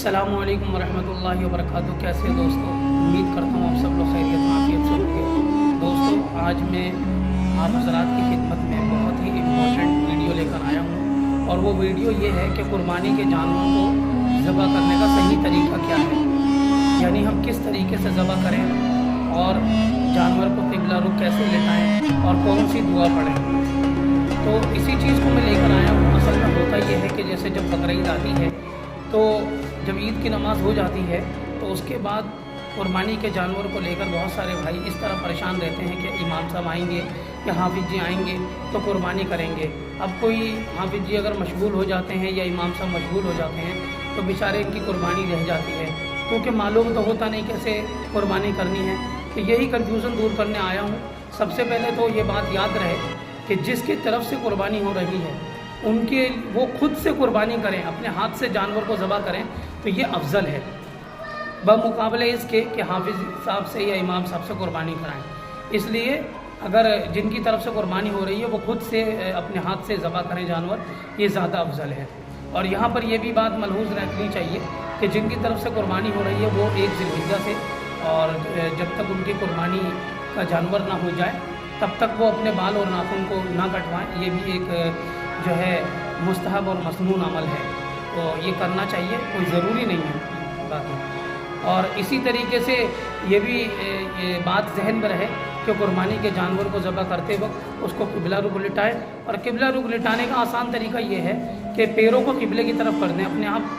अस्सलामु अलैकुम वरहमतुल्लाहि वबरकातुहू। कैसे दोस्तों, उम्मीद करता हूँ आप सब लोग खैरियत आफियत से होंगे। दोस्तों, आज मैं आप हज़रात की खिदमत में बहुत ही इम्पोर्टेंट वीडियो लेकर आया हूँ, और वो वीडियो ये है कि कुर्बानी के जानवरों को ज़बह करने का सही तरीका क्या है, यानी हम किस तरीके से ज़बह करें और जानवर को क़िबला रुख कैसे लेटाएँ और कौन सी दुआ पढ़ें। तो इसी चीज़ को मैं लेकर आया हूँ। असल में होता ये है कि जैसे जब बकरीद आती है तो जब ईद की नमाज़ हो जाती है तो उसके बाद कुर्बानी के जानवर को लेकर बहुत सारे भाई इस तरह परेशान रहते हैं कि इमाम साहब आएंगे या हाफिज़ जी आएंगे तो कुर्बानी करेंगे। अब कोई हाफिज़ जी अगर मशगूल हो जाते हैं या इमाम साहब मशगूल हो जाते हैं तो बेचारे इनकी कुर्बानी रह जाती है, क्योंकि मालूम तो होता नहीं कैसे कुर्बानी करनी है। तो यही कन्फ्यूज़न दूर करने आया हूँ। सबसे पहले तो ये बात याद रहे कि जिसकी तरफ से कुर्बानी हो रही है उनके वो खुद से कुर्बानी करें, अपने हाथ से जानवर को ज़बह करें, तो ये अफजल है बमुकाबले इसके कि हाफिज़ साहब से या इमाम साहब से कुर्बानी कराएं। इसलिए अगर जिनकी तरफ से कुर्बानी हो रही है वो खुद से अपने हाथ से ज़बह करें जानवर, ये ज़्यादा अफजल है। और यहाँ पर यह भी बात मलहूज़ रखनी चाहिए कि जिनकी तरफ से कुर्बानी हो रही है वो एक ज़िलहिज्जा से, और जब तक उनकी कुर्बानी का जानवर ना हो जाए तब तक वो अपने बाल और नाखून को ना कटवाएं। ये भी एक जो है मुस्तहब और मसनून अमल है, तो ये करना चाहिए, कोई ज़रूरी नहीं है बाकी। और इसी तरीके से ये भी ये बात जहन में रहे कि कुर्बानी के जानवर को ज़बह करते वक्त उसको क़िबला रुख लिटाएं। और क़िबला रुख लिटाने का आसान तरीका ये है कि पैरों को क़िबले की तरफ कर दें, अपने आप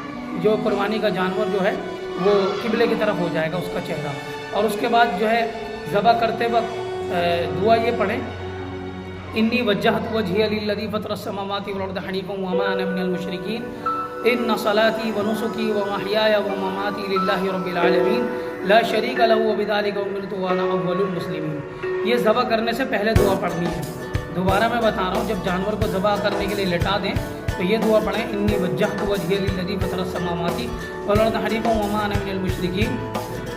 जो कुर्बानी का जानवर जो है वो क़िबले की तरफ हो जाएगा उसका चेहरा। और उसके बाद जो है ज़बह करते वक्त दुआ ये पढ़ें, इन्नी वज्जहतु वजहिया लिल्लज़ी फ़तरस समावाति वल अर्ज़ हनीफ़न वमा अना मिनल मुशरिकीन इन्न सलाती व नुसुकी व महयाया व ममाती लिल्लाहि रब्बिल आलमीन ला शरीका लहू व बिज़ालिका उमिरतु व अना अव्वलुल मुस्लिमीन। ये ज़बह करने से पहले दुआ पढ़नी है। दोबारा मैं बता रहा हूँ, जब जानवर को ज़बह करने के लिए लिटा दें तो ये दुआ पढ़ें, इन्नी वज्जहतु वजहिया लिल्लज़ी फ़तरस समावाति वल अर्ज़ हनीफ़न वमा अना मिनल मुशरिकीन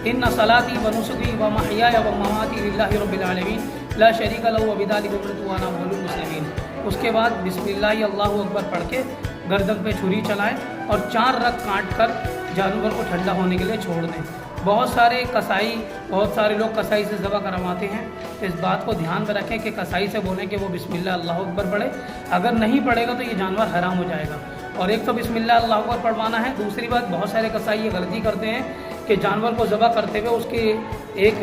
इन्न सलाती व नुसुकी व महयाया व ममाती लिल्लाहि रब्बिल आलमीन ला शरीका लहू व बिज़ालिका उमिरतु व अना अव्वलुल मुस्लिमीन। उसके बाद बिस्मिल्लाह अल्लाहु अकबर पढ़ के गर्दन पे छुरी चलाएं और 4 रग काट कर जानवर को ठंडा होने के लिए छोड़ दें। बहुत सारे लोग कसाई से ज़बह करवाते हैं, तो इस बात को ध्यान में रखें कि कसाई से बोलें कि वो बिस्मिल्लाह अल्लाहु अकबर पढ़े। अगर नहीं पढ़ेगा तो ये जानवर हराम हो जाएगा। और एक तो बिस्मिल्लाह अल्लाहु अकबर पढ़वाना है। दूसरी बात, बहुत सारे कसाई ये गलती करते हैं कि जानवर को ज़बह करते हुए उसके एक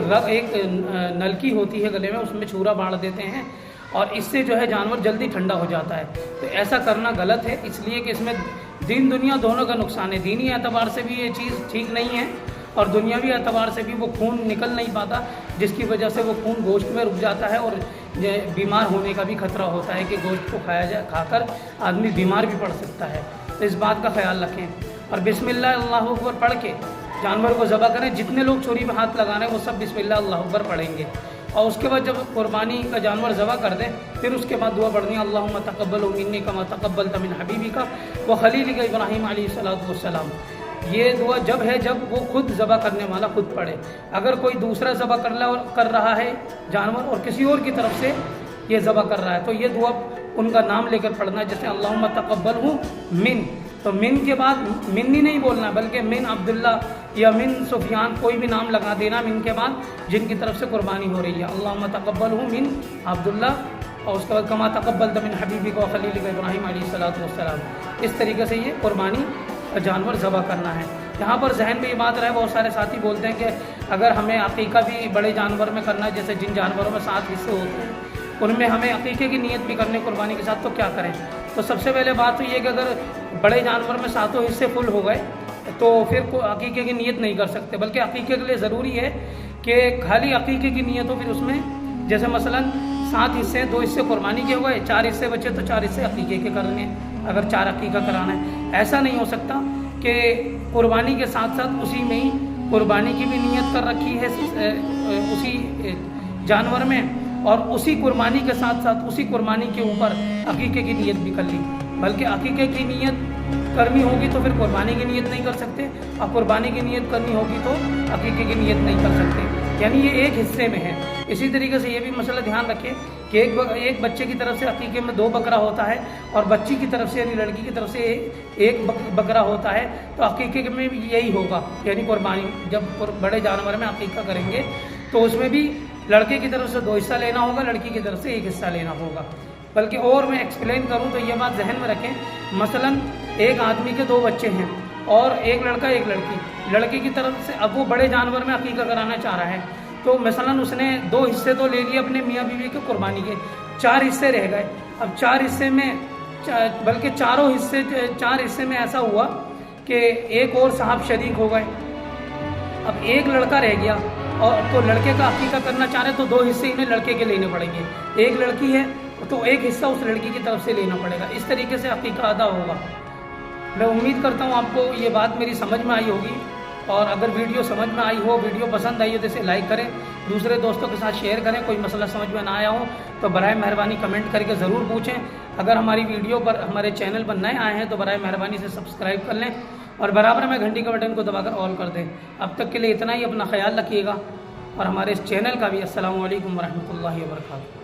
नलकी होती है गले में, उसमें छुरा बाढ़ देते हैं और इससे जो है जानवर जल्दी ठंडा हो जाता है। तो ऐसा करना गलत है, इसलिए कि इसमें दीन दुनिया दोनों का नुकसान है। दीनी एतबार से भी ये चीज़ ठीक नहीं है और दुनियावी एतबार से भी वो खून निकल नहीं पाता, जिसकी वजह से वो खून गोश्त में रुक जाता है और बीमार होने का भी खतरा होता है कि गोश्त को खाकर आदमी बीमार भी पड़ सकता है। तो इस बात का ख्याल रखें और बिस्मिल्लाह अल्लाहु अकबर पढ़ के जानवर को ज़बह करें। जितने लोग छुरी में हाथ लगा रहे हैं वो सब बिस्मिल्लाह अल्लाहु अकबर पढ़ेंगे। और उसके बाद जब कुर्बानी का जानवर ज़बह कर दें फिर उसके बाद दुआ पढ़नी है, अल्लाहुम्मा तक़ब्बल मिन्नी कमा तक़ब्बलत मिन हबीबिका व खलीलिका इब्राहीम अलैहिस्सलातु वस्सलाम। ये दुआ जब वो खुद ज़बह करने वाला खुद पढ़े। अगर कोई दूसरा ज़बह कर रहा है जानवर और किसी और की तरफ से ये ज़बह कर रहा है तो ये दुआ उनका नाम लेकर पढ़ना है, जैसे अल्लाहुम्मा तक़ब्बलहु मिन, तो मिन के बाद मिन्नी नहीं बोलना बल्कि मिन अब्दुल्ला या मिन सुफियान, कोई भी नाम लगा देना मिन के बाद जिनकी तरफ से कुर्बानी हो रही है। अल्लाहुम्मा तक़ब्बलहु मिन अब्दुल्ला और उसके बाद कमा तक़ब्बलत मिन हबीबिका व खलीलिका इब्राहीम अलैहिस्सलातु वस्सलाम। इस तरीके से ये कुर्बानी जानवर ज़बह करना है। यहाँ पर जहन में ये बात रहे, बहुत सारे साथी बोलते हैं कि अगर हमें अक़ीक़ा भी बड़े जानवर में करना है, जैसे जिन जानवरों में 7 हिस्से होते हैं उनमें हमें अक़ीक़े की नीयत भी करनी कुर्बानी के साथ, तो क्या करें। तो सबसे पहले बात तो ये कि अगर बड़े जानवर में 7 हिस्से फुल हो गए तो फिर अक़ीक़े की नीयत नहीं कर सकते, बल्कि अक़ीक़े के लिए ज़रूरी है कि खाली अक़ीक़े की नीयत हो। फिर उसमें जैसे मसलन 7 हिस्से, 2 हिस्से कुर्बानी के हुए, 4 हिस्से बचे तो 4 हिस्से अक़ीक़े के करने हैं, अगर 4 अक़ीक़ा कराना है। ऐसा नहीं हो सकता कि कुर्बानी के साथ साथ उसी में ही कुर्बानी की भी नीयत कर रखी है उसी जानवर में, और उसी कुर्बानी के साथ साथ उसी कुर्बानी के ऊपर अक़ीक़े की नीयत भी कर ली। बल्कि अक़ीक़े की नीयत करनी होगी तो फिर कुर्बानी की नीयत नहीं कर सकते, और कुर्बानी की नीयत करनी होगी तो अक़ीक़े की नीयत नहीं कर सकते। यानी ये एक हिस्से में है। इसी तरीके से ये भी मसला ध्यान रखें कि एक बच्चे की तरफ से अकीके में 2 बकरा होता है और बच्ची की तरफ से यानी लड़की की तरफ से एक बकरा होता है, तो अकीके में भी यही होगा। यानी कुर्बानी जब बड़े जानवर में अकीका करेंगे तो उसमें भी लड़के की तरफ से 2 हिस्सा लेना होगा, लड़की की तरफ से 1 हिस्सा लेना होगा। बल्कि और मैं एक्सप्लेन करूं तो ये बात जहन में रखें, मसलन एक आदमी के 2 बच्चे हैं और एक लड़का एक लड़की, लड़के की तरफ से अब वो बड़े जानवर में अकीका कराना चाह रहा है, तो मसलन उसने 2 हिस्से तो ले लिए अपने मियाँ बीवी के कुर्बानी के, 4 हिस्से रह गए। अब 4 हिस्से में बल्कि 4 हिस्से में ऐसा हुआ कि एक और साहब शरीक हो गए। अब एक लड़का रह गया और तो लड़के का अकीका करना चाह रहे तो 2 हिस्से इन्हें लड़के के लेने पड़ेंगे। एक लड़की है तो 1 हिस्सा उस लड़की की तरफ से लेना पड़ेगा। इस तरीके से अकीका अदा होगा। मैं उम्मीद करता हूँ आपको ये बात मेरी समझ में आई होगी, और अगर वीडियो समझ में आई हो, वीडियो पसंद आई हो तो इसे लाइक करें, दूसरे दोस्तों के साथ शेयर करें। कोई मसला समझ में ना आया हो तो बराए मेहरबानी कमेंट करके ज़रूर पूछें। अगर हमारी वीडियो पर हमारे चैनल पर नए आए हैं तो बराए मेहरबानी से सब्सक्राइब कर लें और बराबर में घंटी के बटन को दबाकर ऑल कर दें। अब तक के लिए इतना ही, अपना ख्याल रखिएगा और हमारे इस चैनल का भी। अस्सलामु अलैकुम वरहमतुल्लाहि वबरकातुहू।